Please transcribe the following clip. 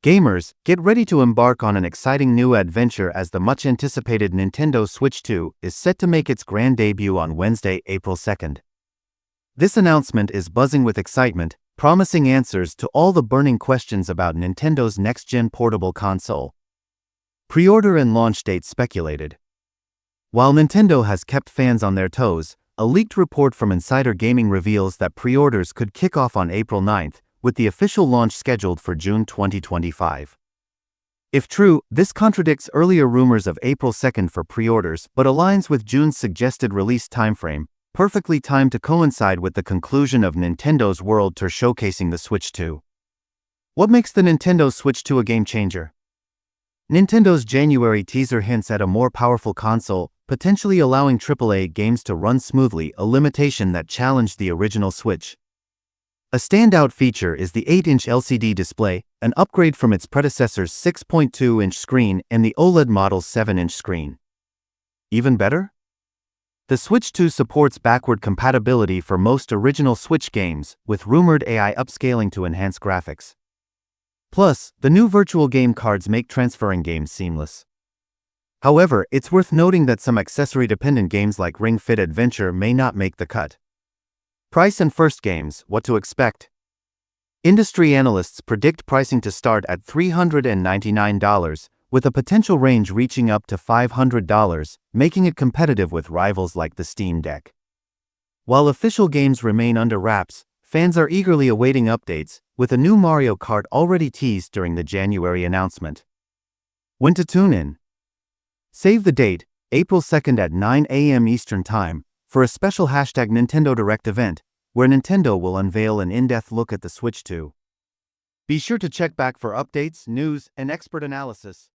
Gamers, get ready to embark on an exciting new adventure as the much-anticipated Nintendo Switch 2 is set to make its grand debut on Wednesday, April 2nd. This announcement is buzzing with excitement, promising answers to all the burning questions about Nintendo's next-gen portable console. Pre-order and launch date speculated. While Nintendo has kept fans on their toes, a leaked report from Insider Gaming reveals that pre-orders could kick off on April 9th, with the official launch scheduled for June 2025. If true, this contradicts earlier rumors of April 2nd for pre-orders but aligns with June's suggested release timeframe, perfectly timed to coincide with the conclusion of Nintendo's World Tour showcasing the Switch 2. What makes the Nintendo Switch 2 a game-changer? Nintendo's January teaser hints at a more powerful console, potentially allowing AAA games to run smoothly, a limitation that challenged the original Switch. A standout feature is the 8-inch LCD display, an upgrade from its predecessor's 6.2-inch screen and the OLED model's 7-inch screen. Even better? The Switch 2 supports backward compatibility for most original Switch games, with rumored AI upscaling to enhance graphics. Plus, the new virtual game cards make transferring games seamless. However, it's worth noting that some accessory-dependent games like Ring Fit Adventure may not make the cut. Price and first games, what to expect? Industry analysts predict pricing to start at $399, with a potential range reaching up to $500, making it competitive with rivals like the Steam Deck. While official games remain under wraps, fans are eagerly awaiting updates, with a new Mario Kart already teased during the January announcement. When to tune in? Save the date, April 2nd at 9 a.m. Eastern Time, for a special #Nintendo Direct event, where Nintendo will unveil an in-depth look at the Switch 2. Be sure to check back for updates, news, and expert analysis.